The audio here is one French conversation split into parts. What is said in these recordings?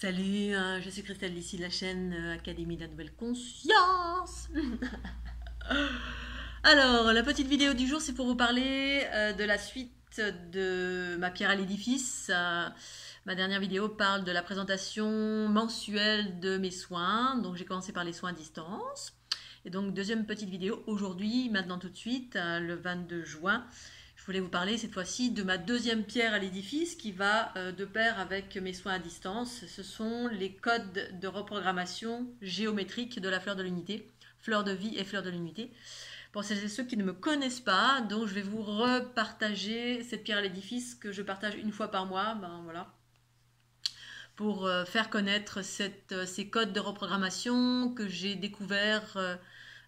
Salut, je suis Christelle d'ici de la chaîne Académie de la Nouvelle Conscience. Alors, la petite vidéo du jour, c'est pour vous parler de la suite de ma pierre à l'édifice. Ma dernière vidéo parle de la présentation mensuelle de mes soins. Donc, j'ai commencé par les soins à distance. Et donc, deuxième petite vidéo aujourd'hui, maintenant tout de suite, le 22 juin. Je voulais vous parler cette fois-ci de ma deuxième pierre à l'édifice qui va de pair avec mes soins à distance. Ce sont les codes de reprogrammation géométrique de la fleur de l'unité, fleur de vie et fleur de l'unité. Pour celles et ceux qui ne me connaissent pas, donc je vais vous repartager cette pierre à l'édifice que je partage une fois par mois, voilà, pour faire connaître ces codes de reprogrammation que j'ai découverts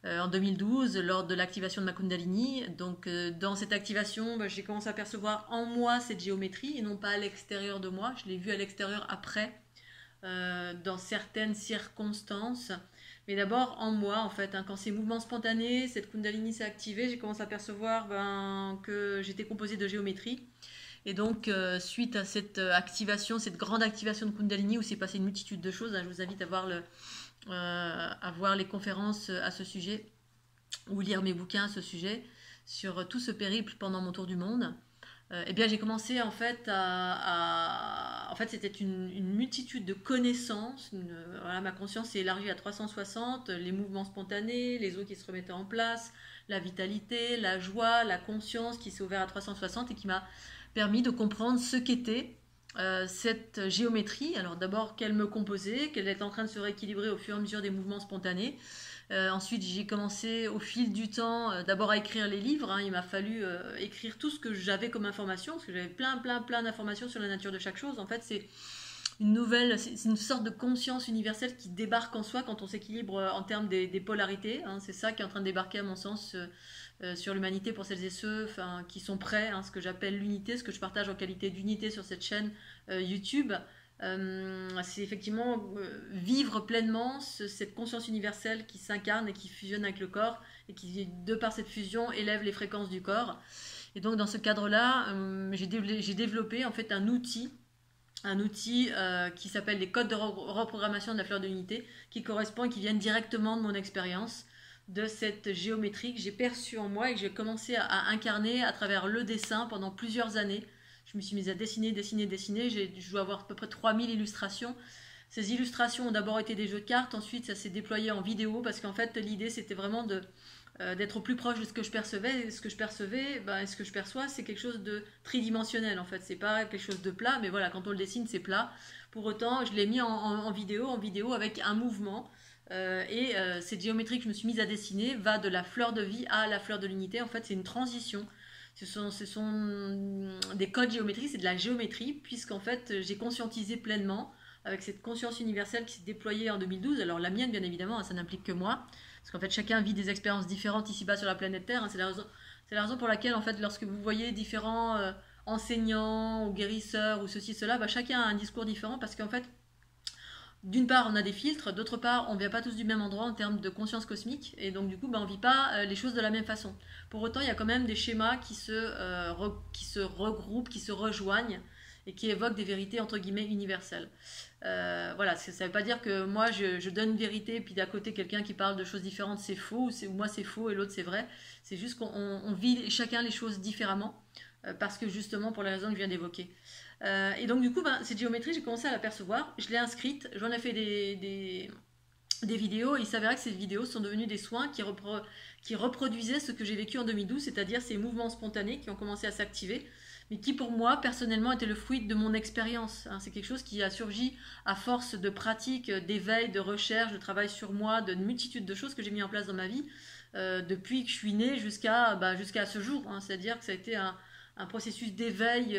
en 2012 lors de l'activation de ma Kundalini. Donc dans cette activation, j'ai commencé à percevoir en moi cette géométrie et non pas à l'extérieur de moi. Je l'ai vue à l'extérieur après, dans certaines circonstances. Mais d'abord en moi, en fait, quand ces mouvements spontanés, cette Kundalini s'est activée, j'ai commencé à percevoir que j'étais composée de géométrie. Et donc, suite à cette activation, cette grande activation de Kundalini, où s'est passé une multitude de choses, je vous invite à voir les conférences à ce sujet, ou lire mes bouquins à ce sujet, sur tout ce périple pendant mon tour du monde. Eh bien, j'ai commencé en fait en fait, c'était une multitude de connaissances. Voilà, ma conscience s'est élargie à 360, les mouvements spontanés, les os qui se remettaient en place, la vitalité, la joie, la conscience qui s'est ouverte à 360 et qui m'a permis de comprendre ce qu'était cette géométrie. Alors d'abord, qu'elle me composait, qu'elle était en train de se rééquilibrer au fur et à mesure des mouvements spontanés. Ensuite, j'ai commencé au fil du temps d'abord à écrire les livres. Il m'a fallu écrire tout ce que j'avais comme information, parce que j'avais plein d'informations sur la nature de chaque chose. En fait, c'est une sorte de conscience universelle qui débarque en soi quand on s'équilibre en termes des polarités. C'est ça qui est en train de débarquer à mon sens sur l'humanité pour celles et ceux qui sont prêts, ce que j'appelle l'unité, ce que je partage en qualité d'unité sur cette chaîne YouTube. C'est effectivement vivre pleinement cette conscience universelle qui s'incarne et qui fusionne avec le corps et qui, de par cette fusion, élève les fréquences du corps. Et donc dans ce cadre-là, j'ai développé en fait un outil qui s'appelle les codes de reprogrammation de la fleur de l'unité, qui correspond et qui viennent directement de mon expérience, de cette géométrie que j'ai perçue en moi et que j'ai commencé à incarner à travers le dessin pendant plusieurs années. Je me suis mise à dessiner. Je dois avoir à peu près 3000 illustrations. Ces illustrations ont d'abord été des jeux de cartes, ensuite ça s'est déployé en vidéo parce qu'en fait l'idée c'était vraiment d'être au plus proche de ce que je percevais. Et ce que je percevais, ce que je perçois, c'est quelque chose de tridimensionnel en fait. C'est pas quelque chose de plat, mais voilà, quand on le dessine, c'est plat. Pour autant, je l'ai mis en vidéo avec un mouvement. Cette géométrie que je me suis mise à dessiner va de la fleur de vie à la fleur de l'unité. En fait, c'est une transition. Ce sont des codes géométriques, c'est de la géométrie, puisqu'en fait, j'ai conscientisé pleinement avec cette conscience universelle qui s'est déployée en 2012. Alors la mienne, bien évidemment, ça n'implique que moi, parce qu'en fait, chacun vit des expériences différentes ici-bas sur la planète Terre. C'est la raison pour laquelle, en fait, lorsque vous voyez différents enseignants ou guérisseurs ou ceci, cela, chacun a un discours différent, parce qu'en fait, d'une part, on a des filtres, d'autre part, on ne vient pas tous du même endroit en termes de conscience cosmique, et donc du coup, on ne vit pas les choses de la même façon. Pour autant, il y a quand même des schémas qui se regroupent, qui se rejoignent, et qui évoquent des vérités entre guillemets universelles. Voilà, ça ne veut pas dire que moi je donne une vérité, puis d'à côté quelqu'un qui parle de choses différentes c'est faux, ou moi c'est faux et l'autre c'est vrai. C'est juste qu'on vit chacun les choses différemment, parce que justement pour les raisons que je viens d'évoquer. Et donc du coup, cette géométrie, j'ai commencé à l'apercevoir, je l'ai inscrite, j'en ai fait des vidéos, et il s'avérait que ces vidéos sont devenues des soins qui reproduisaient ce que j'ai vécu en 2012, c'est-à-dire ces mouvements spontanés qui ont commencé à s'activer, mais qui pour moi, personnellement, était le fruit de mon expérience. C'est quelque chose qui a surgi à force de pratique, d'éveil, de recherche, de travail sur moi, de multitude de choses que j'ai mis en place dans ma vie, depuis que je suis née jusqu'à ce jour. C'est-à-dire que ça a été un processus d'éveil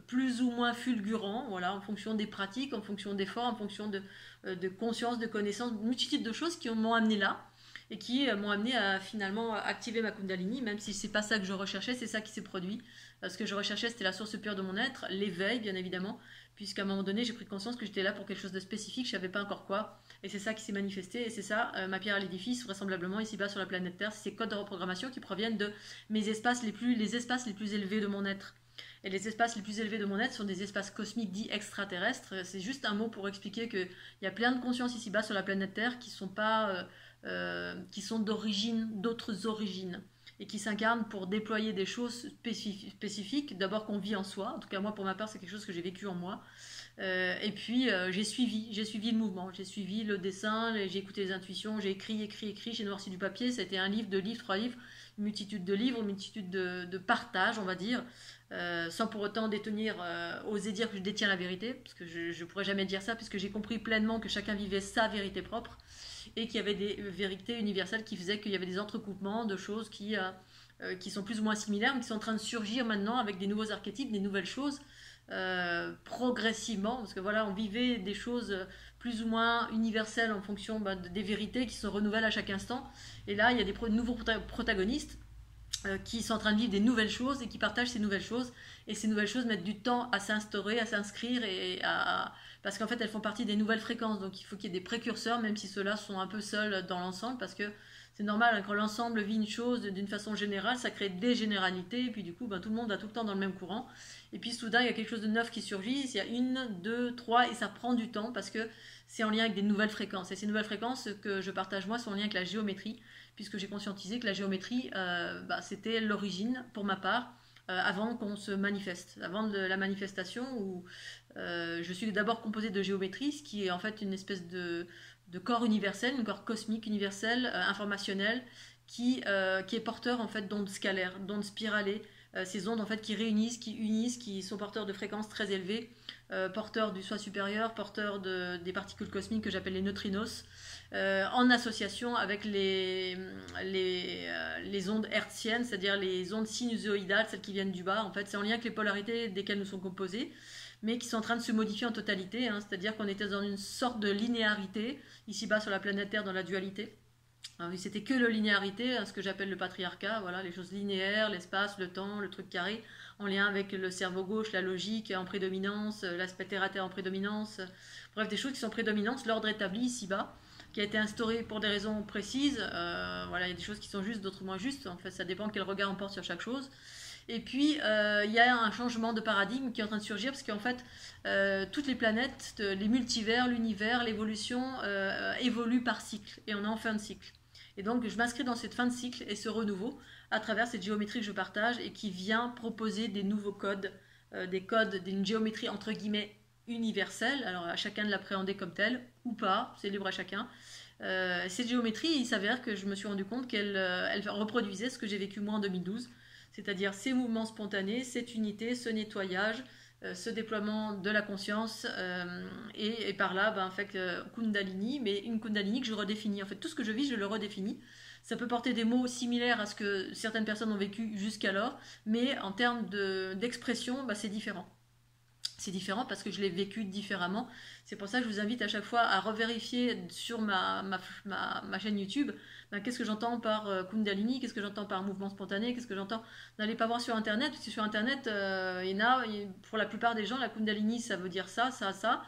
plus ou moins fulgurant, voilà, en fonction des pratiques, en fonction d'efforts, en fonction de conscience, de connaissance, une multitude de choses qui m'ont amené là et qui m'ont amené à finalement activer ma Kundalini, même si c'est pas ça que je recherchais, c'est ça qui s'est produit. Ce que je recherchais, c'était la source pure de mon être, l'éveil, bien évidemment, puisqu'à un moment donné, j'ai pris conscience que j'étais là pour quelque chose de spécifique, je savais pas encore quoi, et c'est ça qui s'est manifesté, et c'est ça, ma pierre à l'édifice, vraisemblablement ici-bas sur la planète Terre, c'est ces codes de reprogrammation qui proviennent de mes espaces les espaces les plus élevés de mon être. Et les espaces les plus élevés de mon être sont des espaces cosmiques dits extraterrestres. C'est juste un mot pour expliquer qu'il y a plein de consciences ici-bas sur la planète Terre qui sont pas, qui sont d'autres origines, et qui s'incarnent pour déployer des choses spécifiques. D'abord qu'on vit en soi. En tout cas, moi, pour ma part, c'est quelque chose que j'ai vécu en moi. Et puis j'ai suivi le mouvement, j'ai suivi le dessin, j'ai écouté les intuitions, j'ai écrit, j'ai noirci du papier. Ça a été un livre, deux livres, trois livres, une multitude de livres, une multitude de partages, on va dire, sans pour autant oser dire que je détiens la vérité, parce que je pourrais jamais dire ça, puisque j'ai compris pleinement que chacun vivait sa vérité propre, et qu'il y avait des vérités universelles qui faisaient qu'il y avait des entrecoupements de choses qui sont plus ou moins similaires, mais qui sont en train de surgir maintenant avec des nouveaux archétypes, des nouvelles choses, progressivement, parce que voilà, on vivait des choses plus ou moins universelles en fonction des vérités qui se renouvellent à chaque instant. Et là, il y a des nouveaux protagonistes qui sont en train de vivre des nouvelles choses et qui partagent ces nouvelles choses. Et ces nouvelles choses mettent du temps à s'instaurer, à s'inscrire, parce qu'en fait, elles font partie des nouvelles fréquences. Donc il faut qu'il y ait des précurseurs, même si ceux-là sont un peu seuls dans l'ensemble, parce que c'est normal, hein, quand l'ensemble vit une chose d'une façon générale, ça crée des généralités, et puis du coup, tout le monde va tout le temps dans le même courant. Et puis soudain, il y a quelque chose de neuf qui surgit, il y a une, deux, trois, et ça prend du temps, parce que c'est en lien avec des nouvelles fréquences. Et ces nouvelles fréquences que je partage moi sont en lien avec la géométrie, puisque j'ai conscientisé que la géométrie, c'était l'origine, pour ma part, avant qu'on se manifeste, avant la manifestation, où je suis d'abord composée de géométrie, ce qui est en fait une espèce de corps universel, un corps cosmique universel, informationnel, qui est porteur en fait d'ondes scalaires, d'ondes spiralées, ces ondes en fait qui réunissent, qui unissent, qui sont porteurs de fréquences très élevées, porteurs du soi supérieur, porteurs des particules cosmiques que j'appelle les neutrinos, en association avec les ondes hertziennes, c'est-à-dire les ondes sinusoïdales, celles qui viennent du bas. En fait, c'est en lien avec les polarités desquelles nous sommes composés, mais qui sont en train de se modifier en totalité, hein, c'est-à-dire qu'on était dans une sorte de linéarité, ici-bas sur la planète Terre, dans la dualité. C'était que la linéarité, hein, ce que j'appelle le patriarcat, voilà, les choses linéaires, l'espace, le temps, le truc carré, en lien avec le cerveau gauche, la logique en prédominance, l'aspect terre-à-terre en prédominance, bref, des choses qui sont prédominantes, l'ordre établi ici-bas, qui a été instauré pour des raisons précises, voilà, il y a des choses qui sont justes, d'autres moins justes, en fait, ça dépend quel regard on porte sur chaque chose. Et puis, il y a un changement de paradigme qui est en train de surgir, parce qu'en fait, toutes les planètes, les multivers, l'univers, l'évolution évoluent par cycle, et on est en fin de cycle. Et donc, je m'inscris dans cette fin de cycle et ce renouveau à travers cette géométrie que je partage et qui vient proposer des nouveaux codes, des codes d'une géométrie entre guillemets universelle. Alors, à chacun de l'appréhender comme telle ou pas, c'est libre à chacun. Cette géométrie, il s'avère que je me suis rendu compte qu'elle reproduisait ce que j'ai vécu moi en 2012, c'est-à-dire ces mouvements spontanés, cette unité, ce nettoyage, ce déploiement de la conscience, et par là, en fait, Kundalini, mais une Kundalini que je redéfinis. En fait, tout ce que je vis, je le redéfinis. Ça peut porter des mots similaires à ce que certaines personnes ont vécu jusqu'alors, mais en termes d'expression, c'est différent. C'est différent parce que je l'ai vécu différemment. C'est pour ça que je vous invite à chaque fois à revérifier sur ma chaîne YouTube, qu'est-ce que j'entends par Kundalini, qu'est-ce que j'entends par mouvement spontané, qu'est-ce que j'entends. N'allez pas voir sur Internet, parce que sur Internet, pour la plupart des gens, la Kundalini, ça veut dire ça, ça, ça.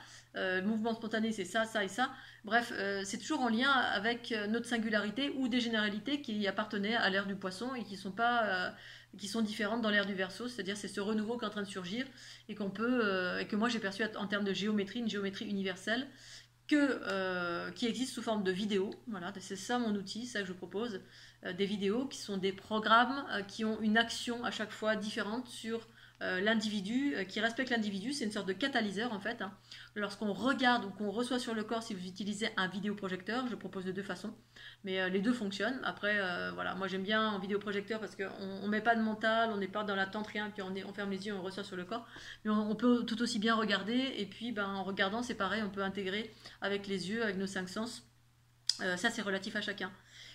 Mouvement spontané, c'est ça, ça et ça. Bref, c'est toujours en lien avec notre singularité ou des généralités qui appartenaient à l'ère du poisson et qui sont différentes dans l'ère du Verseau, c'est-à-dire c'est ce renouveau qui est en train de surgir et que moi j'ai perçu en termes de géométrie, une géométrie universelle qui existe sous forme de vidéos. Voilà, c'est ça mon outil, ça que je propose, des vidéos qui sont des programmes qui ont une action à chaque fois différente sur l'individu, qui respecte l'individu. C'est une sorte de catalyseur en fait, hein. Lorsqu'on regarde ou qu'on reçoit sur le corps, si vous utilisez un vidéoprojecteur, je propose de deux façons, mais les deux fonctionnent. Après, voilà, moi j'aime bien en vidéoprojecteur parce qu'on ne met pas de mental, on n'est pas dans l'attente, rien, puis on ferme les yeux, on reçoit sur le corps. Mais on peut tout aussi bien regarder, et puis en regardant, c'est pareil, on peut intégrer avec les yeux, avec nos cinq sens. Ça, c'est relatif à chacun.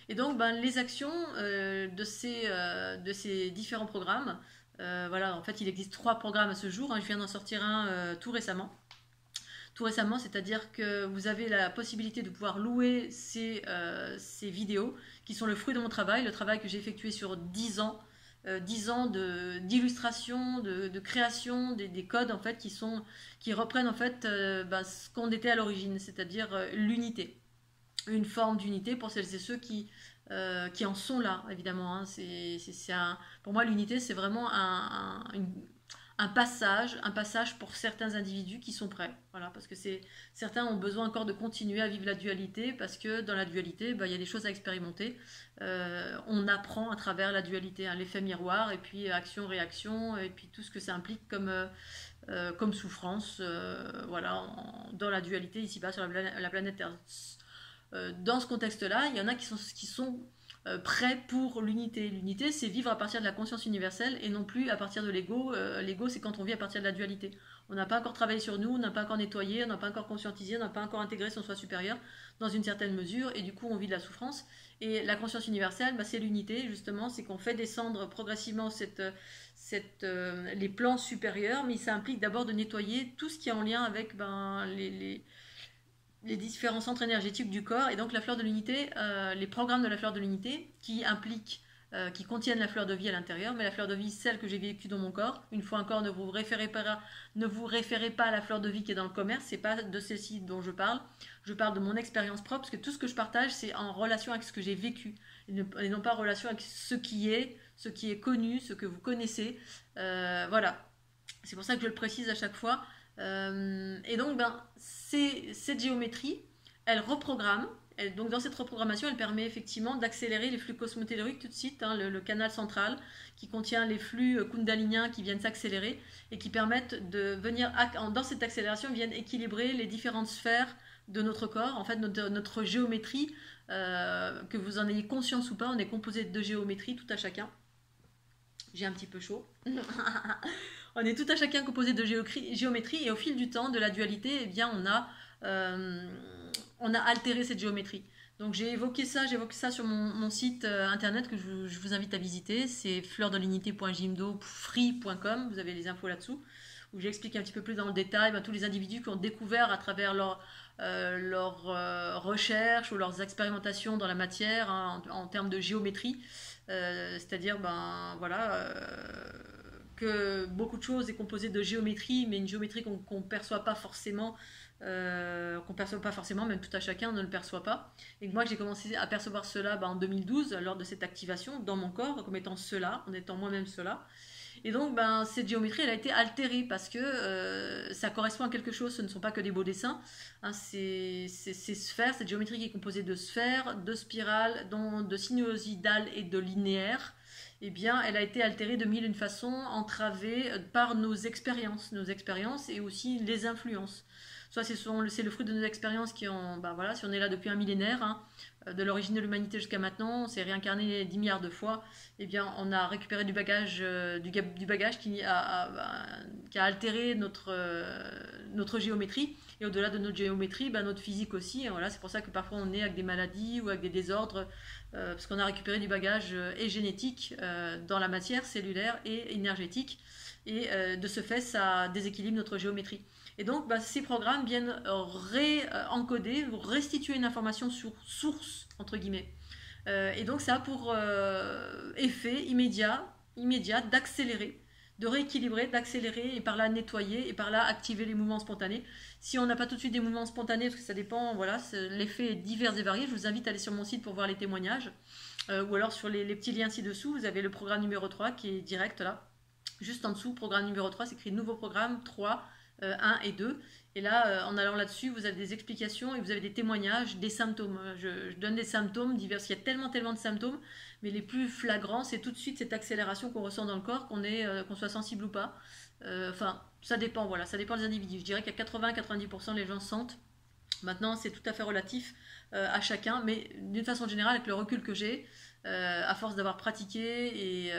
Et donc, les actions de ces différents programmes, voilà, en fait, il existe 3 programmes à ce jour, hein, je viens d'en sortir un tout récemment. Tout récemment, c'est-à-dire que vous avez la possibilité de pouvoir louer ces vidéos qui sont le fruit de mon travail, le travail que j'ai effectué sur 10 ans, 10 ans d'illustration, de création, des codes en fait qui reprennent en fait ce qu'on était à l'origine, c'est-à-dire l'unité, une forme d'unité pour celles et ceux qui en sont là, évidemment, hein. Pour moi, l'unité, c'est vraiment un passage pour certains individus qui sont prêts. Voilà, parce que certains ont besoin encore de continuer à vivre la dualité, parce que dans la dualité, il y a des choses à expérimenter. On apprend à travers la dualité, hein, l'effet miroir, et puis action-réaction, et puis tout ce que ça implique comme souffrance, dans la dualité ici-bas sur la planète Terre. Dans ce contexte-là, il y en a qui sont prêts pour l'unité. L'unité, c'est vivre à partir de la conscience universelle et non plus à partir de l'ego. L'ego, c'est quand on vit à partir de la dualité. On n'a pas encore travaillé sur nous, on n'a pas encore nettoyé, on n'a pas encore conscientisé, on n'a pas encore intégré son soi supérieur dans une certaine mesure, et du coup, on vit de la souffrance. Et la conscience universelle, c'est l'unité, justement, c'est qu'on fait descendre progressivement les plans supérieurs, mais ça implique d'abord de nettoyer tout ce qui est en lien avec les différents centres énergétiques du corps, et donc la fleur de l'unité, les programmes de la fleur de l'unité qui contiennent la fleur de vie à l'intérieur, mais la fleur de vie, celle que j'ai vécue dans mon corps. Une fois encore, ne vous référez pas à la fleur de vie qui est dans le commerce, c'est pas de celle-ci dont je parle de mon expérience propre, parce que tout ce que je partage, c'est en relation avec ce que j'ai vécu, et non pas en relation avec ce qui est connu, ce que vous connaissez, voilà. C'est pour ça que je le précise à chaque fois. Et donc, cette géométrie, elle reprogramme. Donc, dans cette reprogrammation, elle permet effectivement d'accélérer les flux cosmotelluriques tout de suite, hein, le canal central qui contient les flux kundaliniens qui viennent s'accélérer et qui permettent de venir, dans cette accélération, viennent équilibrer les différentes sphères de notre corps. En fait, notre géométrie, que vous en ayez conscience ou pas, on est composé de géométrie, tout à chacun. J'ai un petit peu chaud. On est tout à chacun composé de géométrie, et au fil du temps, de la dualité, eh bien, on a altéré cette géométrie. Donc j'ai évoqué ça sur mon site internet que je vous invite à visiter. C'est fleurdelinité.jimdo.free.com. Vous avez les infos là-dessous, où j'explique un petit peu plus dans le détail tous les individus qui ont découvert à travers leurs recherches ou leurs expérimentations dans la matière, hein, en termes de géométrie. C'est-à-dire, que beaucoup de choses est composée de géométrie, mais une géométrie qu'on ne perçoit pas forcément, même tout à chacun ne le perçoit pas. Et que moi, j'ai commencé à percevoir cela en 2012, lors de cette activation dans mon corps, comme étant cela, en étant moi-même cela. Et donc, cette géométrie, elle a été altérée parce que ça correspond à quelque chose. Ce ne sont pas que des beaux dessins. Hein, ces sphères, cette géométrie qui est composée de sphères, de spirales, de sinusoïdales et de linéaires, eh bien, elle a été altérée de mille une façons, entravée par nos expériences et aussi les influences. Soit c'est le fruit de nos expériences qui ont, si on est là depuis un millénaire, hein, de l'origine de l'humanité jusqu'à maintenant, on s'est réincarné 10 milliards de fois, eh bien, on a récupéré du bagage qui a altéré notre géométrie. Et au-delà de notre géométrie, notre physique aussi. Et voilà, c'est pour ça que parfois on est avec des maladies ou avec des désordres, parce qu'on a récupéré du bagage et génétique dans la matière cellulaire et énergétique. Et de ce fait, ça déséquilibre notre géométrie. Et donc, ces programmes viennent réencoder ou restituer une information sur source, entre guillemets. Et donc, ça a pour effet immédiat d'accélérer, de rééquilibrer, d'accélérer, et par là nettoyer, et par là activer les mouvements spontanés. Si on n'a pas tout de suite des mouvements spontanés, parce que ça dépend, l'effet est divers et varié, je vous invite à aller sur mon site pour voir les témoignages, ou alors sur les petits liens ci-dessous, vous avez le programme numéro 3 qui est direct là. Juste en dessous, programme numéro 3, c'est écrit nouveau programme 3, 1 et 2. Et là, en allant là-dessus, vous avez des explications et vous avez des témoignages, des symptômes. Je donne des symptômes divers. Il y a tellement de symptômes, mais les plus flagrants, c'est tout de suite cette accélération qu'on ressent dans le corps, qu'on soit sensible ou pas. Ça dépend, ça dépend des individus. Je dirais qu'à 80-90%, les gens sentent. Maintenant, c'est tout à fait relatif à chacun, mais d'une façon générale, avec le recul que j'ai, à force d'avoir pratiqué et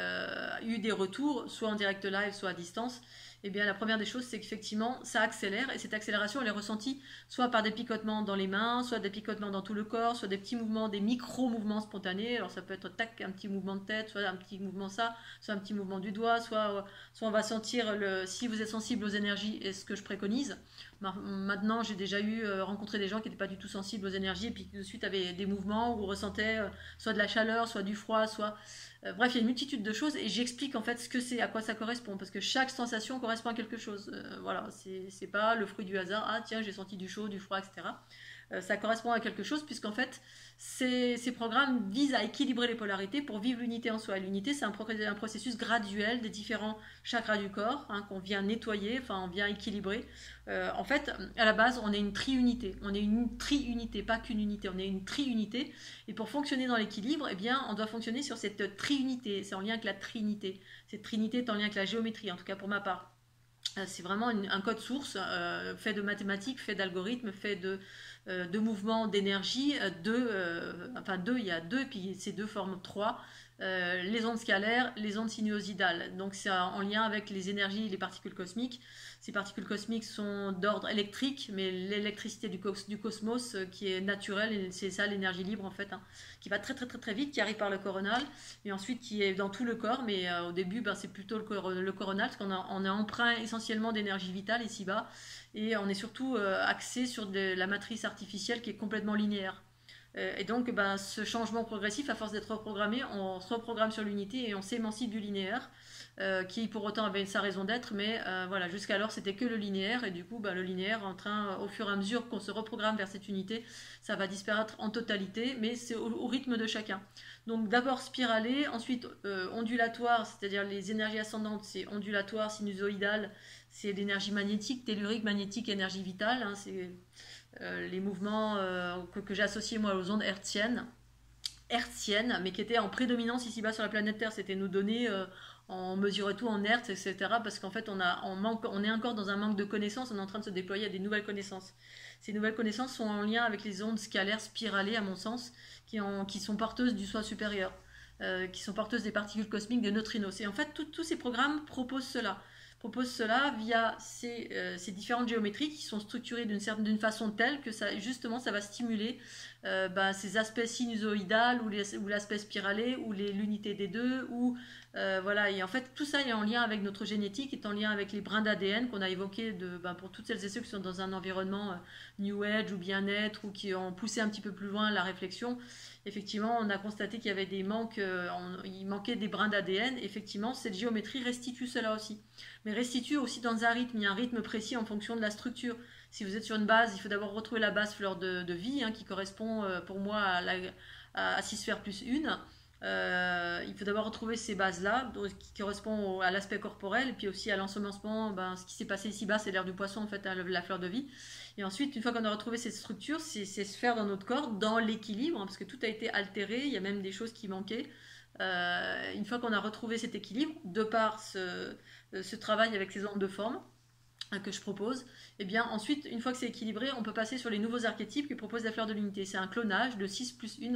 eu des retours, soit en direct live, soit à distance, eh bien, la première des choses, c'est qu'effectivement, ça accélère, et cette accélération, elle est ressentie soit par des picotements dans les mains, soit des picotements dans tout le corps, soit des petits mouvements, des micro-mouvements spontanés. Alors, ça peut être un petit mouvement de tête, soit un petit mouvement soit un petit mouvement du doigt, soit on va sentir, si vous êtes sensible aux énergies, et ce que je préconise. Maintenant, j'ai déjà rencontré des gens qui n'étaient pas du tout sensibles aux énergies, et puis qui de suite avaient des mouvements où on ressentait soit de la chaleur, soit du froid, bref, il y a une multitude de choses, et j'explique en fait ce que c'est, à quoi ça correspond, parce que chaque sensation correspond à quelque chose. C'est pas le fruit du hasard. Ah tiens, j'ai senti du chaud, du froid, etc. ça correspond à quelque chose, puisqu'en fait, ces programmes visent à équilibrer les polarités pour vivre l'unité en soi. Et l'unité, c'est un processus graduel des différents chakras du corps, hein, qu'on vient nettoyer, enfin on vient équilibrer. En fait, à la base, on est une triunité. On est une triunité, pas qu'une unité, on est une triunité. Et pour fonctionner dans l'équilibre, eh bien, on doit fonctionner sur cette triunité. C'est en lien avec la trinité. Cette trinité est en lien avec la géométrie, en tout cas pour ma part. C'est vraiment un code source fait de mathématiques, fait d'algorithmes, fait de mouvements d'énergie. Il y a deux, et puis ces deux forment trois. Les ondes scalaires, les ondes sinusoïdales. Donc c'est en lien avec les énergies, les particules cosmiques. Ces particules cosmiques sont d'ordre électrique, mais l'électricité du cosmos qui est naturelle, c'est ça l'énergie libre en fait, hein, qui va très très très très vite, qui arrive par le coronal, et ensuite qui est dans tout le corps, mais au début c'est plutôt le coronal, parce qu'on est emprunt essentiellement d'énergie vitale ici-bas, et on est surtout axé sur la matrice artificielle qui est complètement linéaire. Et donc, ce changement progressif, à force d'être reprogrammé, on se reprogramme sur l'unité et on s'émancipe du linéaire, qui pour autant avait sa raison d'être, mais voilà, jusqu'alors c'était que le linéaire, et du coup, le linéaire, au fur et à mesure qu'on se reprogramme vers cette unité, ça va disparaître en totalité, mais c'est au rythme de chacun. Donc d'abord spiralé, ensuite ondulatoire, c'est-à-dire les énergies ascendantes, c'est ondulatoire, sinusoïdal, c'est l'énergie magnétique, tellurique, magnétique, énergie vitale, hein, c'est les mouvements que j'associais moi aux ondes hertziennes, mais qui étaient en prédominance ici-bas sur la planète Terre. C'était nous donner, on mesurait tout en hertz, etc. Parce qu'en fait, on est encore dans un manque de connaissances, on est en train de se déployer à des nouvelles connaissances. Ces nouvelles connaissances sont en lien avec les ondes scalaires spiralées, à mon sens, qui sont porteuses du soi supérieur, qui sont porteuses des particules cosmiques, des neutrinos. Et en fait, tous ces programmes proposent cela via ces différentes géométries qui sont structurées d'une façon telle que ça va stimuler ces aspects sinusoïdales ou l'aspect spiralé ou l'unité des deux voilà. Et en fait tout ça est en lien avec notre génétique, est en lien avec les brins d'ADN qu'on a évoqués pour toutes celles et ceux qui sont dans un environnement New Age ou bien-être ou qui ont poussé un petit peu plus loin la réflexion. Effectivement, on a constaté qu'il y avait des manques, il manquait des brins d'ADN. Effectivement, cette géométrie restitue cela aussi. Mais restitue aussi dans un rythme. Il y a un rythme précis en fonction de la structure. Si vous êtes sur une base, il faut d'abord retrouver la base fleur de vie, hein, qui correspond pour moi à 6 sphères plus 1. Il faut d'abord retrouver ces bases-là, qui correspondent à l'aspect corporel, et puis aussi à l'ensemencement. Ce qui s'est passé ici-bas, c'est l'air du poisson, en fait, la fleur de vie. Et ensuite, une fois qu'on a retrouvé cette structure, ces sphères dans notre corps, dans l'équilibre, hein, parce que tout a été altéré, il y a même des choses qui manquaient. Une fois qu'on a retrouvé cet équilibre, de par ce travail avec ces ondes de forme que je propose, et bien ensuite, une fois que c'est équilibré, on peut passer sur les nouveaux archétypes qui proposent la fleur de l'unité. C'est un clonage de 6 plus 1,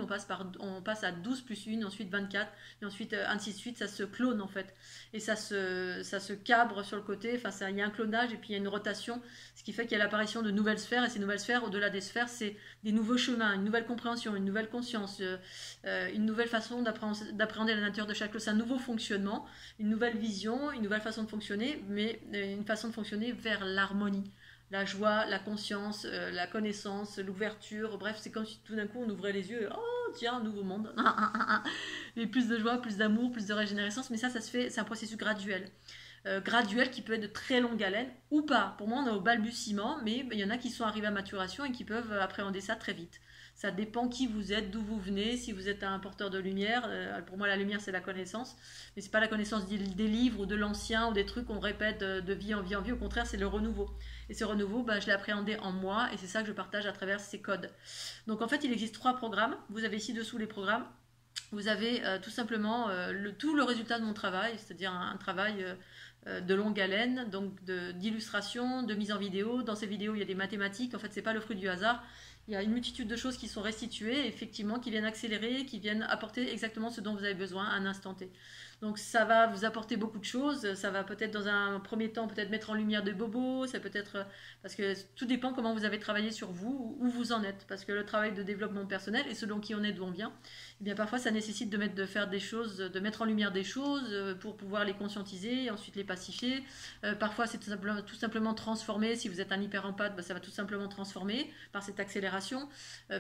on passe à 12 plus 1, ensuite 24, et ensuite ainsi de suite, ça se clone en fait. Et ça se cabre sur le côté, il y a un clonage et puis il y a une rotation, ce qui fait qu'il y a l'apparition de nouvelles sphères, et ces nouvelles sphères, au-delà des sphères, c'est des nouveaux chemins, une nouvelle compréhension, une nouvelle conscience, une nouvelle façon d'appréhender la nature de chaque chose, un nouveau fonctionnement, une nouvelle vision, une nouvelle façon de fonctionner, mais une façon de fonctionner vers l'harmonie, la joie, la conscience, la connaissance, l'ouverture. Bref, c'est comme si tout d'un coup on ouvrait les yeux. Oh, tiens, un nouveau monde. Et plus de joie, plus d'amour, plus de régénérescence. Mais ça se fait, c'est un processus graduel. Graduel qui peut être de très longue haleine ou pas. Pour moi, on est au balbutiement, mais il y en a qui sont arrivés à maturation et qui peuvent appréhender ça très vite. Ça dépend qui vous êtes, d'où vous venez, si vous êtes un porteur de lumière. Pour moi, la lumière, c'est la connaissance. Mais c'est pas la connaissance des livres ou de l'ancien ou des trucs qu'on répète de vie en vie en vie. Au contraire, c'est le renouveau. Et ce renouveau, je l'ai appréhendé en moi et c'est ça que je partage à travers ces codes. Donc en fait, il existe 3 programmes. Vous avez ci-dessous les programmes. Vous avez tout simplement tout le résultat de mon travail, c'est-à-dire un travail de longue haleine, donc d'illustration, de mise en vidéo. Dans ces vidéos, il y a des mathématiques. En fait, c'est pas le fruit du hasard. Il y a une multitude de choses qui sont restituées, effectivement, qui viennent accélérer, qui viennent apporter exactement ce dont vous avez besoin à un instant T. Donc ça va vous apporter beaucoup de choses, ça va peut-être dans un premier temps peut-être mettre en lumière des bobos, ça peut être, parce que tout dépend comment vous avez travaillé sur vous, où vous en êtes, parce que le travail de développement personnel et selon qui on est, d'où on vient, eh bien parfois ça nécessite de faire des choses, de mettre en lumière des choses pour pouvoir les conscientiser et ensuite les pacifier. Parfois c'est tout simplement transformer, si vous êtes un hyper-empathe, ça va tout simplement transformer par cette accélération.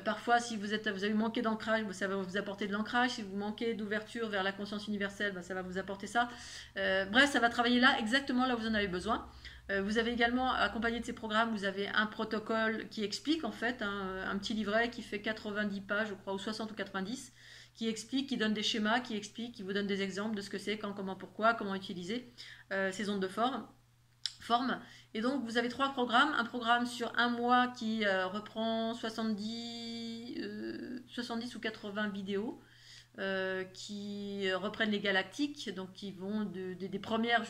Parfois si vous avez manqué d'ancrage, ça va vous apporter de l'ancrage. Si vous manquez d'ouverture vers la conscience universelle, ça va vous apporter ça. Bref, ça va travailler là, exactement là où vous en avez besoin. Vous avez également, accompagné de ces programmes, vous avez un protocole qui explique en fait, un petit livret qui fait 90 pages, je crois, ou 60 ou 90, qui explique, qui donne des schémas, qui explique, qui vous donne des exemples de ce que c'est, quand, comment, pourquoi, comment utiliser ces ondes de forme. Et donc vous avez trois programmes, un programme sur un mois qui reprend 70 ou 80 vidéos qui reprennent les galactiques, donc qui vont des premières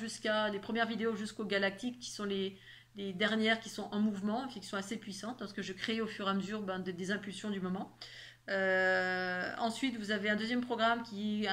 des premières vidéos jusqu'aux galactiques, qui sont les dernières qui sont en mouvement, qui sont assez puissantes, parce que je crée au fur et à mesure des impulsions du moment. Ensuite, vous avez un deuxième programme qui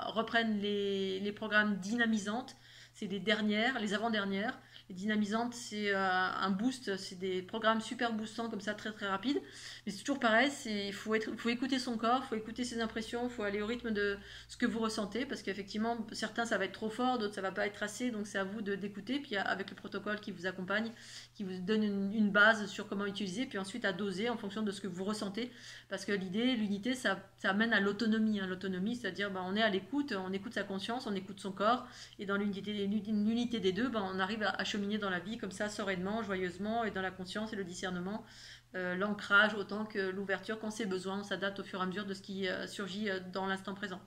reprennent les programmes dynamisantes, c'est les dernières, les avant-dernières. Les dynamisantes, c'est un boost, c'est des programmes super boostants comme ça, très très rapides. Mais c'est toujours pareil, il faut écouter son corps, il faut écouter ses impressions, il faut aller au rythme de ce que vous ressentez, parce qu'effectivement, certains ça va être trop fort, d'autres ça va pas être assez, donc c'est à vous d'écouter, puis avec le protocole qui vous accompagne, qui vous donne une base sur comment utiliser, puis ensuite à doser en fonction de ce que vous ressentez, parce que l'unité, ça amène à l'autonomie. Hein. L'autonomie, c'est-à-dire on est à l'écoute, on écoute sa conscience, on écoute son corps, et dans l'unité des deux, on arrive à cheminer dans la vie comme ça, sereinement, joyeusement, et dans la conscience et le discernement, l'ancrage autant que l'ouverture quand c'est besoin, on s'adapte au fur et à mesure de ce qui surgit dans l'instant présent.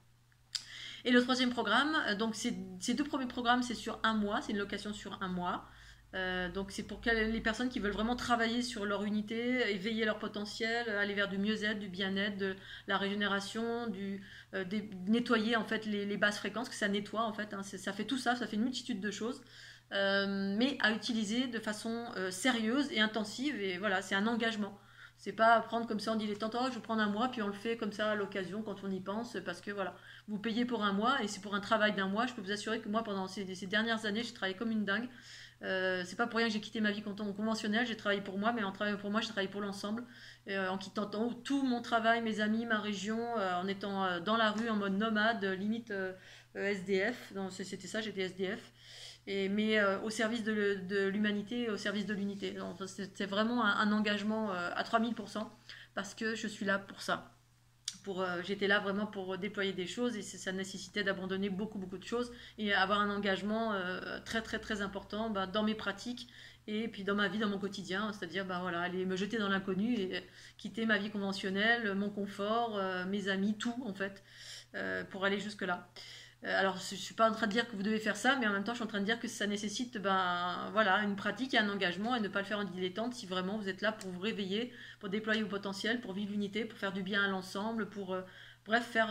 Et le troisième programme, donc ces deux premiers programmes, c'est sur un mois, c'est une location sur un mois. Donc c'est pour les personnes qui veulent vraiment travailler sur leur unité, éveiller leur potentiel, aller vers du mieux-être, du bien-être, de la régénération, nettoyer en fait les basses fréquences, que ça nettoie en fait, hein, ça fait tout ça, ça fait une multitude de choses, mais à utiliser de façon sérieuse et intensive, et voilà, c'est un engagement. C'est pas prendre comme ça en dilettante, oh, je vais prendre un mois, puis on le fait comme ça à l'occasion quand on y pense, parce que voilà, vous payez pour un mois et c'est pour un travail d'un mois. Je peux vous assurer que moi, pendant ces dernières années, j'ai travaillé comme une dingue. C'est pas pour rien que j'ai quitté ma vie conventionnelle, j'ai travaillé pour moi, mais en travaillant pour moi, j'ai travaillé pour l'ensemble. En quittant tout mon travail, mes amis, ma région, en étant dans la rue en mode nomade, limite SDF. C'était ça, j'étais SDF. Mais au service de l'humanité, au service de l'unité. C'est vraiment un engagement à 3000%, parce que je suis là pour ça. J'étais là vraiment pour déployer des choses, et ça nécessitait d'abandonner beaucoup de choses et avoir un engagement très très très important dans mes pratiques et puis dans ma vie, dans mon quotidien, c'est-à-dire voilà, aller me jeter dans l'inconnu et quitter ma vie conventionnelle, mon confort, mes amis, tout en fait, pour aller jusque là. Alors, je ne suis pas en train de dire que vous devez faire ça, mais en même temps, je suis en train de dire que ça nécessite voilà, une pratique et un engagement, et ne pas le faire en dilettante si vraiment vous êtes là pour vous réveiller, pour déployer vos potentiels, pour vivre l'unité, pour faire du bien à l'ensemble, pour bref, faire.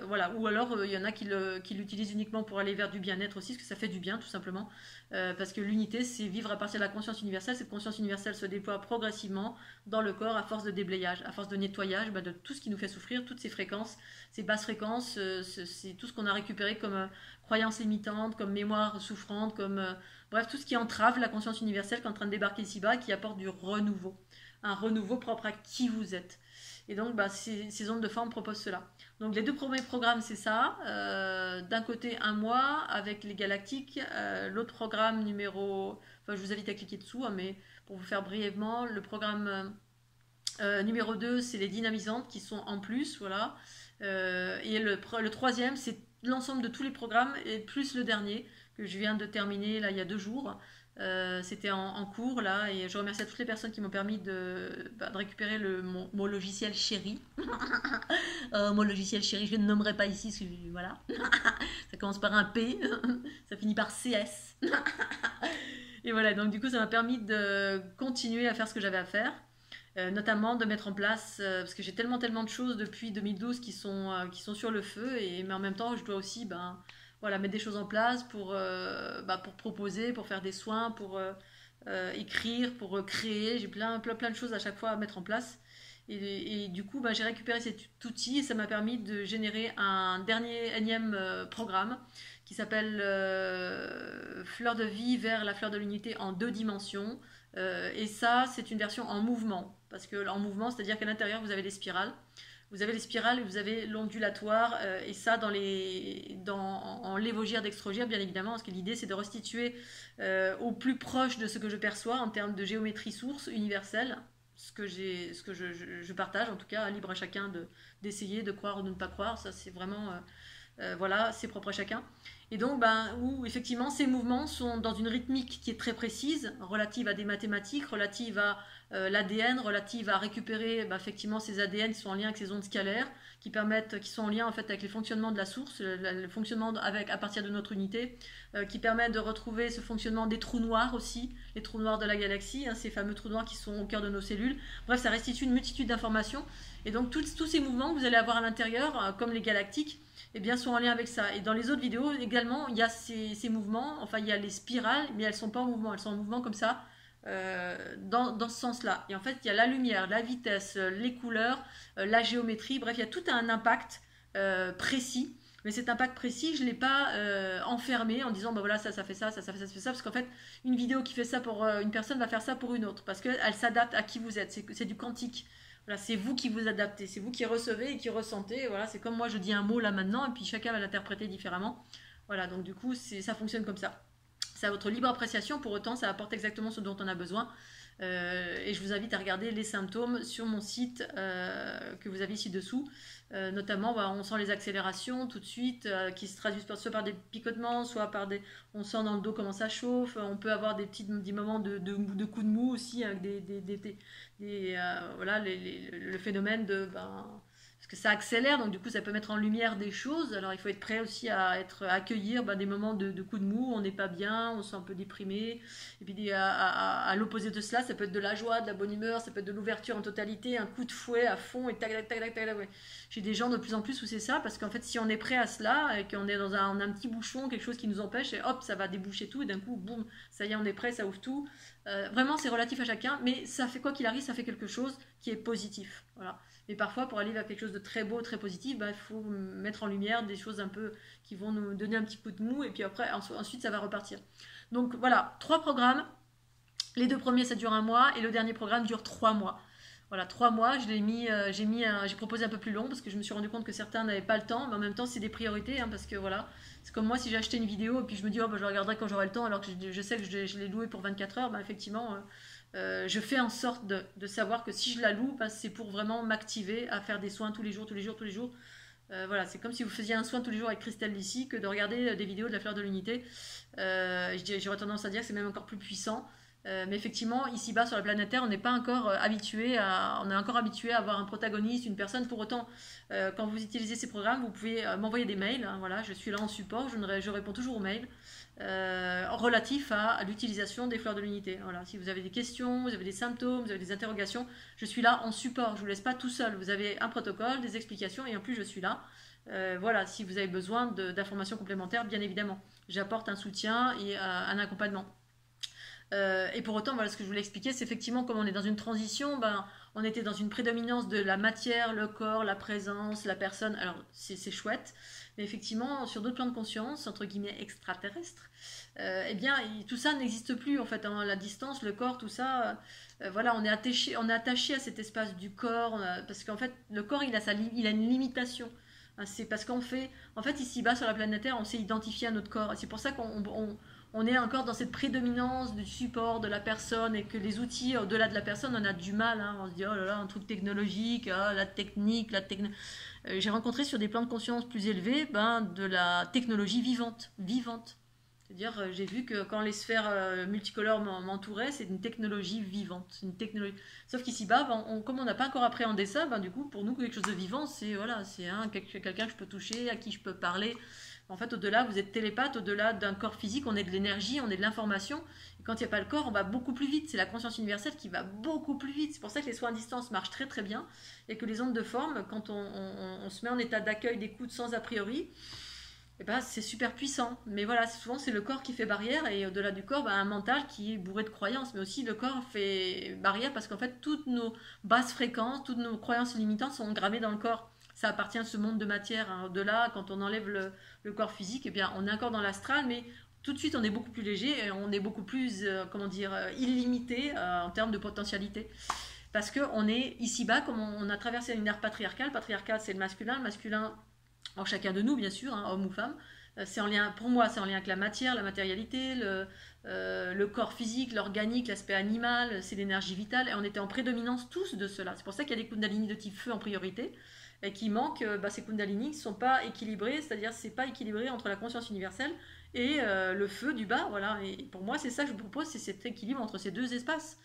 Voilà. Ou alors, il y en a qui l'utilisent uniquement pour aller vers du bien-être aussi, parce que ça fait du bien, tout simplement. Parce que l'unité, c'est vivre à partir de la conscience universelle. Cette conscience universelle se déploie progressivement dans le corps à force de déblayage, à force de nettoyage de tout ce qui nous fait souffrir, toutes ces fréquences, ces basses fréquences, c'est tout ce qu'on a récupéré comme croyances limitantes, comme mémoire souffrante, comme bref, tout ce qui entrave la conscience universelle qui est en train de débarquer ici-bas, qui apporte du renouveau, un renouveau propre à qui vous êtes. Et donc, ces ondes de forme proposent cela. Donc, les deux premiers programmes, c'est ça. D'un côté, un mois avec les galactiques. L'autre programme numéro... Enfin, je vous invite à cliquer dessous, hein, mais pour vous faire brièvement, le programme numéro 2, c'est les dynamisantes qui sont en plus, voilà. Et le troisième, c'est l'ensemble de tous les programmes, et plus le dernier, que je viens de terminer là il y a 2 jours. C'était en cours là, et je remercie à toutes les personnes qui m'ont permis de récupérer mon logiciel chéri. Mon logiciel chéri, je ne le nommerai pas ici, parce que voilà. Ça commence par un P, ça finit par CS. Et voilà, donc du coup ça m'a permis de continuer à faire ce que j'avais à faire. Notamment de mettre en place, parce que j'ai tellement de choses depuis 2012 qui sont sur le feu, mais en même temps je dois aussi voilà, mettre des choses en place pour proposer, pour faire des soins, pour écrire, pour créer. J'ai plein de choses à chaque fois à mettre en place. Et du coup, j'ai récupéré cet outil, et ça m'a permis de générer un dernier énième programme qui s'appelle Fleur de vie vers la fleur de l'unité en 2 dimensions. Et ça, c'est une version en mouvement. Parce que en mouvement, c'est-à-dire qu'à l'intérieur, vous avez les spirales. Vous avez les spirales et vous avez l'ondulatoire. Et ça, en lévogire, dextrogire, bien évidemment. Parce que l'idée, c'est de restituer au plus proche de ce que je perçois en termes de géométrie source universelle. Ce que je partage, en tout cas, libre à chacun d'essayer, de croire ou de ne pas croire. Ça, c'est vraiment... voilà, c'est propre à chacun. Et donc, où effectivement, ces mouvements sont dans une rythmique qui est très précise, relative à des mathématiques, relative à l'ADN, relative à récupérer effectivement ces ADN qui sont en lien avec ces ondes scalaires, qui sont en lien en fait avec les fonctionnements de la source, le fonctionnement à partir de notre unité, qui permettent de retrouver ce fonctionnement des trous noirs aussi, les trous noirs de la galaxie, hein, ces fameux trous noirs qui sont au cœur de nos cellules. Bref, ça restitue une multitude d'informations. Et donc, tous ces mouvements que vous allez avoir à l'intérieur, comme les galactiques, eh bien, sont en lien avec ça. Et dans les autres vidéos également, il y a ces mouvements, enfin il y a les spirales, mais elles ne sont pas en mouvement, elles sont en mouvement comme ça, dans ce sens-là. Et en fait, il y a la lumière, la vitesse, les couleurs, la géométrie, bref, il y a tout un impact précis. Mais cet impact précis, je ne l'ai pas enfermé en disant, voilà, ça fait ça, ça fait ça, ça fait ça, parce qu'en fait, une vidéo qui fait ça pour une personne va faire ça pour une autre, parce qu'elle s'adapte à qui vous êtes, c'est du quantique. Voilà, c'est vous qui vous adaptez, c'est vous qui recevez et qui ressentez. Voilà, c'est comme moi, je dis un mot là maintenant, et puis chacun va l'interpréter différemment. Voilà, donc du coup, ça fonctionne comme ça. C'est à votre libre appréciation, pour autant, ça apporte exactement ce dont on a besoin. Et je vous invite à regarder les symptômes sur mon site que vous avez ici dessous. Notamment, on sent les accélérations tout de suite, qui se traduisent soit par des picotements, soit par on sent dans le dos comment ça chauffe. On peut avoir des moments de coups de mou aussi, avec voilà, le phénomène de... parce que ça accélère, donc du coup ça peut mettre en lumière des choses. Alors il faut être prêt aussi à accueillir des moments de coups de mou, on n'est pas bien, on se sent un peu déprimé. Et puis à l'opposé de cela, ça peut être de la joie, de la bonne humeur, ça peut être de l'ouverture en totalité, un coup de fouet à fond et tac tac tac tac tac. Ouais. J'ai des gens de plus en plus où c'est ça, parce qu'en fait si on est prêt à cela et qu'on est on a un petit bouchon, quelque chose qui nous empêche, et hop, ça va déboucher tout, et d'un coup, boum, ça y est, on est prêt, ça ouvre tout. Vraiment c'est relatif à chacun, mais ça fait quoi qu'il arrive, ça fait quelque chose qui est positif. Voilà. Mais parfois, pour aller vers quelque chose de très beau, très positif, il faut mettre en lumière des choses un peu qui vont nous donner un petit coup de mou, et puis après, ensuite, ça va repartir. Donc voilà, 3 programmes. Les 2 premiers, ça dure 1 mois, et le dernier programme dure 3 mois. Voilà, 3 mois, j'ai proposé un peu plus long, parce que je me suis rendu compte que certains n'avaient pas le temps, mais en même temps, c'est des priorités, hein, parce que voilà, c'est comme moi, si j'ai acheté une vidéo, et puis je me dis, je la regarderai quand j'aurai le temps, alors que je sais que je l'ai louée pour 24 heures, effectivement... je fais en sorte de savoir que si je la loue, c'est pour vraiment m'activer à faire des soins tous les jours. Voilà, c'est comme si vous faisiez un soin tous les jours avec Christelle d'ici que de regarder des vidéos de la fleur de l'unité. J'aurais tendance à dire que c'est même encore plus puissant. Mais effectivement, ici-bas sur la planète Terre, on n'est pas encore habitué à avoir un protagoniste, une personne. Pour autant, quand vous utilisez ces programmes, vous pouvez m'envoyer des mails. Hein, voilà, je suis là en support, je réponds toujours aux mails. Relatif à l'utilisation des fleurs de l'unité. Voilà, si vous avez des questions, vous avez des symptômes, vous avez des interrogations, je suis là en support, je ne vous laisse pas tout seul. Vous avez un protocole, des explications, et en plus je suis là. Voilà, si vous avez besoin d'informations complémentaires, bien évidemment, j'apporte un soutien et un accompagnement. Et pour autant, voilà, ce que je voulais expliquer, c'est effectivement comme on est dans une transition, on était dans une prédominance de la matière, le corps, la présence, la personne. Alors c'est chouette, mais effectivement, sur d'autres plans de conscience, entre guillemets extraterrestres, eh bien, tout ça n'existe plus en fait. Hein, la distance, le corps, tout ça, voilà, on est attaché à cet espace du corps, parce qu'en fait, le corps, il a une limitation. C'est parce en fait, ici-bas sur la planète Terre, on s'est identifié à notre corps. C'est pour ça qu'on est encore dans cette prédominance du support de la personne, et que les outils au-delà de la personne, on a du mal. Hein. On se dit, oh là là, un truc technologique, la technique, j'ai rencontré sur des plans de conscience plus élevés de la technologie vivante. C'est-à-dire, j'ai vu que quand les sphères multicolores m'entouraient, c'est une technologie vivante. Sauf qu'ici-bas, comme on n'a pas encore appréhendé ça, du coup, pour nous, quelque chose de vivant, c'est quelqu'un que je peux toucher, à qui je peux parler. En fait, au-delà, vous êtes télépathe, au-delà d'un corps physique, on est de l'énergie, on est de l'information. Et quand il n'y a pas le corps, on va beaucoup plus vite. C'est la conscience universelle qui va beaucoup plus vite. C'est pour ça que les soins à distance marchent très très bien. Et que les ondes de forme, quand on se met en état d'accueil, d'écoute sans a priori, c'est super puissant. Mais voilà, souvent c'est le corps qui fait barrière, et au-delà du corps, un mental qui est bourré de croyances. Mais aussi le corps fait barrière parce qu'en fait, toutes nos basses fréquences, toutes nos croyances limitantes sont gravées dans le corps. Ça appartient à ce monde de matière. Hein. Au-delà, quand on enlève le corps physique, on est encore dans l'astral, mais tout de suite on est beaucoup plus léger, et on est beaucoup plus, illimité en termes de potentialité. Parce qu'on est ici-bas, comme on a traversé une ère patriarcale. Patriarcal, c'est le masculin. Le masculin, en chacun de nous, bien sûr, hein, homme ou femme, c'est en lien, pour moi, c'est en lien avec la matière, la matérialité, le corps physique, l'organique, l'aspect animal, c'est l'énergie vitale, et on était en prédominance tous de cela. C'est pour ça qu'il y a des kundalini de type feu en priorité, et qui manquent, ces kundalini ne sont pas équilibrés, c'est-à-dire c'est pas équilibré entre la conscience universelle et le feu du bas, voilà. Et pour moi, c'est ça que je vous propose, c'est cet équilibre entre ces deux espaces.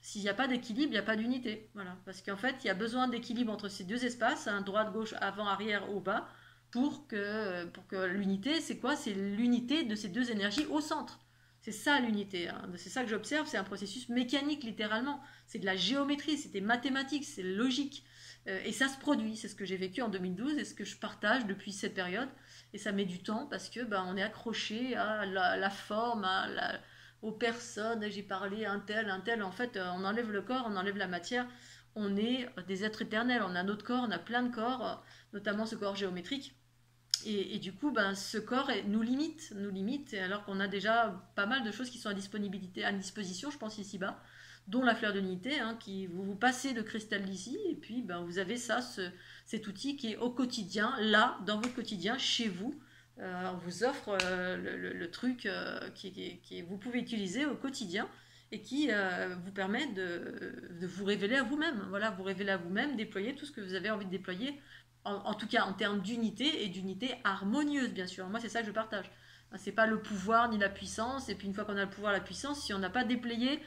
S'il n'y a pas d'équilibre, il n'y a pas d'unité, voilà. Parce qu'en fait, il y a besoin d'équilibre entre ces deux espaces, droite, gauche, avant, arrière, haut, bas, pour que l'unité, c'est quoi? C'est l'unité de ces deux énergies au centre. C'est ça l'unité, hein. C'est ça que j'observe, c'est un processus mécanique littéralement. C'est de la géométrie, c'est des mathématiques, c'est logique. Et ça se produit, c'est ce que j'ai vécu en 2012 et ce que je partage depuis cette période. Et ça met du temps parce que on est accroché à la forme, aux personnes. J'ai parlé un tel. En fait, on enlève le corps, on enlève la matière. On est des êtres éternels. On a notre corps, on a plein de corps, notamment ce corps géométrique. Et du coup, ce corps nous limite, alors qu'on a déjà pas mal de choses qui sont à disposition, je pense ici-bas, dont la fleur de l'unité, hein, qui vous passez le cristal d'ici, et puis vous avez ça, cet outil qui est au quotidien, là, dans votre quotidien, chez vous. On vous offre le truc qui vous pouvez utiliser au quotidien et qui vous permet de vous révéler à vous-même. Voilà, vous révéler à vous-même, déployer tout ce que vous avez envie de déployer, en tout cas en termes d'unité et d'unité harmonieuse, bien sûr. Moi, c'est ça que je partage. C'est pas le pouvoir ni la puissance, et puis une fois qu'on a le pouvoir, la puissance, si on n'a pas déblayé,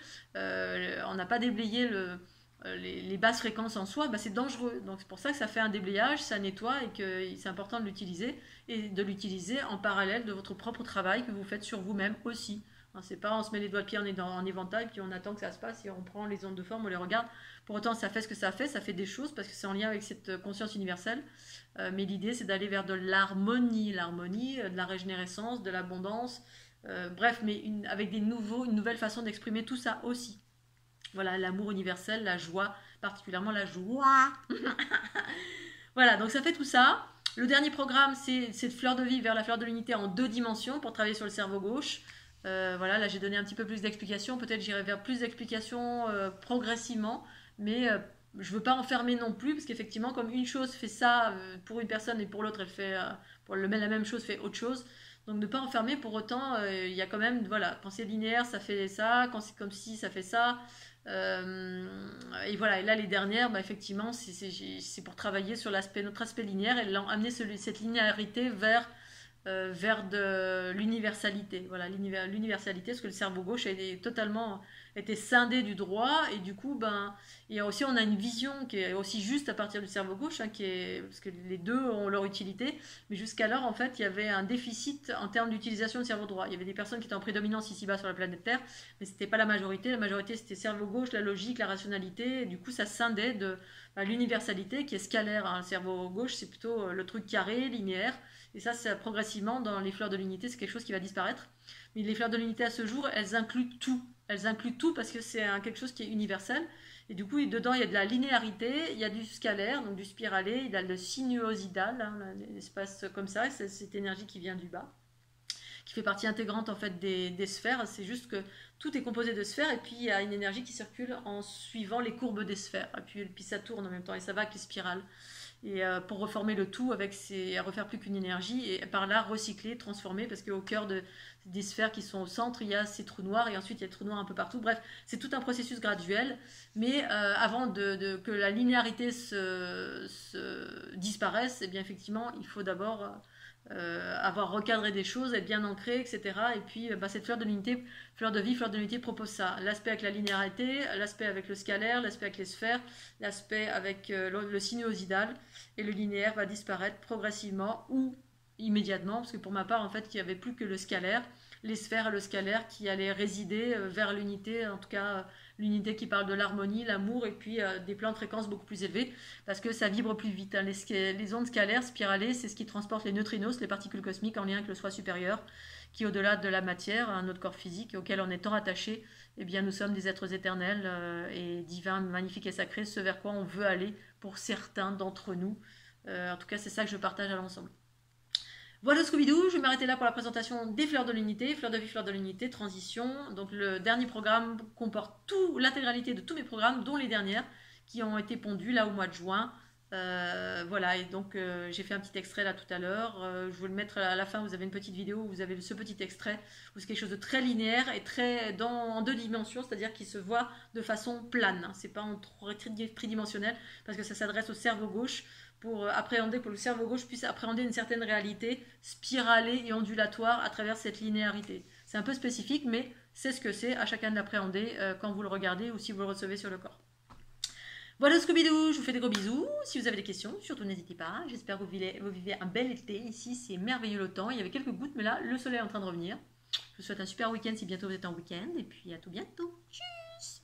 les basses fréquences en soi, c'est dangereux. Donc c'est pour ça que ça fait un déblayage, ça nettoie, et que c'est important de l'utiliser, et de l'utiliser en parallèle de votre propre travail que vous faites sur vous-même aussi. C'est pas on se met les doigts de pied en éventail, puis on attend que ça se passe et on prend les ondes de forme, on les regarde. Pour autant, ça fait ce que ça fait des choses parce que c'est en lien avec cette conscience universelle. Mais l'idée, c'est d'aller vers de l'harmonie, de la régénérescence, de l'abondance. Bref, mais avec une nouvelle façon d'exprimer tout ça aussi. Voilà, l'amour universel, la joie, particulièrement la joie. Voilà, donc ça fait tout ça. Le dernier programme, c'est cette fleur de vie vers la fleur de l'unité en 2 dimensions pour travailler sur le cerveau gauche. Voilà, là j'ai donné un petit peu plus d'explications. Peut-être j'irai vers plus d'explications progressivement, mais je ne veux pas enfermer non plus, parce qu'effectivement, comme une chose fait ça pour une personne et pour l'autre, elle fait la même chose fait autre chose. Donc ne pas enfermer, pour autant, il y a quand même, voilà, quand c'est linéaire, ça fait ça, quand c'est comme si, ça fait ça. Et voilà, et là les dernières, effectivement, c'est pour travailler sur notre aspect linéaire et amener cette linéarité vers de l'universalité. Voilà, l'universalité, parce que le cerveau gauche a été scindé du droit, et du coup, et aussi on a une vision qui est aussi juste à partir du cerveau gauche, hein, parce que les deux ont leur utilité, mais jusqu'alors, en fait, il y avait un déficit en termes d'utilisation du cerveau droit. Il y avait des personnes qui étaient en prédominance ici-bas sur la planète Terre, mais c'était pas la majorité. La majorité, c'était cerveau gauche, la logique, la rationalité, et du coup, ça scindait de l'universalité qui est scalaire, hein. Le cerveau gauche, c'est plutôt le truc carré, linéaire. Et ça, progressivement, dans les fleurs de l'unité, c'est quelque chose qui va disparaître. Mais les fleurs de l'unité à ce jour, elles incluent tout. Elles incluent tout parce que c'est quelque chose qui est universel. Et du coup, dedans, il y a de la linéarité, il y a du scalaire, donc du spiralé, il y a le sinuosidal, hein, l'espace comme ça, c'est cette énergie qui vient du bas, qui fait partie intégrante en fait des sphères. C'est juste que tout est composé de sphères, et puis il y a une énergie qui circule en suivant les courbes des sphères. Et puis ça tourne en même temps, et ça va avec les spirales. Et pour reformer le tout, refaire plus qu'une énergie, et par là recycler, transformer, parce qu'au cœur des sphères qui sont au centre, il y a ces trous noirs, et ensuite il y a des trous noirs un peu partout. Bref, c'est tout un processus graduel, mais avant que la linéarité se disparaisse, et bien effectivement, il faut d'abord avoir recadré des choses, être bien ancré, etc. Et puis cette fleur de l'unité, fleur de vie, fleur de l'unité propose ça. L'aspect avec la linéarité, l'aspect avec le scalaire, l'aspect avec les sphères, l'aspect avec le sinuosidal, et le linéaire va disparaître progressivement ou immédiatement, parce que pour ma part, en fait, il n'y avait plus que le scalaire, les sphères et le scalaire qui allaient résider vers l'unité, en tout cas l'unité qui parle de l'harmonie, l'amour, et puis des plans de fréquence beaucoup plus élevés, parce que ça vibre plus vite, hein. Les ondes scalaires, spiralées, c'est ce qui transporte les neutrinos, les particules cosmiques en lien avec le soi supérieur, qui est au-delà de la matière, un autre corps physique, auquel on est tant attaché. Eh bien, nous sommes des êtres éternels et divins, magnifiques et sacrés, ce vers quoi on veut aller pour certains d'entre nous. En tout cas, c'est ça que je partage à l'ensemble. Voilà Scooby-Doo, je vais m'arrêter là pour la présentation des fleurs de l'unité, fleurs de vie, fleurs de l'unité, transition. Donc le dernier programme comporte l'intégralité de tous mes programmes, dont les dernières, qui ont été pondues là au mois de juin. Voilà, et donc j'ai fait un petit extrait là tout à l'heure. Je vais le mettre à la fin. Vous avez une petite vidéo où vous avez ce petit extrait où c'est quelque chose de très linéaire et en deux dimensions, c'est-à-dire qu'il se voit de façon plane. Hein. C'est pas en tridimensionnel parce que ça s'adresse au cerveau gauche pour appréhender, pour que le cerveau gauche puisse appréhender une certaine réalité spiralée et ondulatoire à travers cette linéarité. C'est un peu spécifique, mais c'est ce que c'est. À chacun de l'appréhender quand vous le regardez ou si vous le recevez sur le corps. Voilà Scooby-Doo, je vous fais des gros bisous. Si vous avez des questions, surtout n'hésitez pas. J'espère que vous vivez un bel été. Ici, c'est merveilleux le temps. Il y avait quelques gouttes, mais là, le soleil est en train de revenir. Je vous souhaite un super week-end si bientôt vous êtes en week-end. Et puis à tout bientôt. Tchuss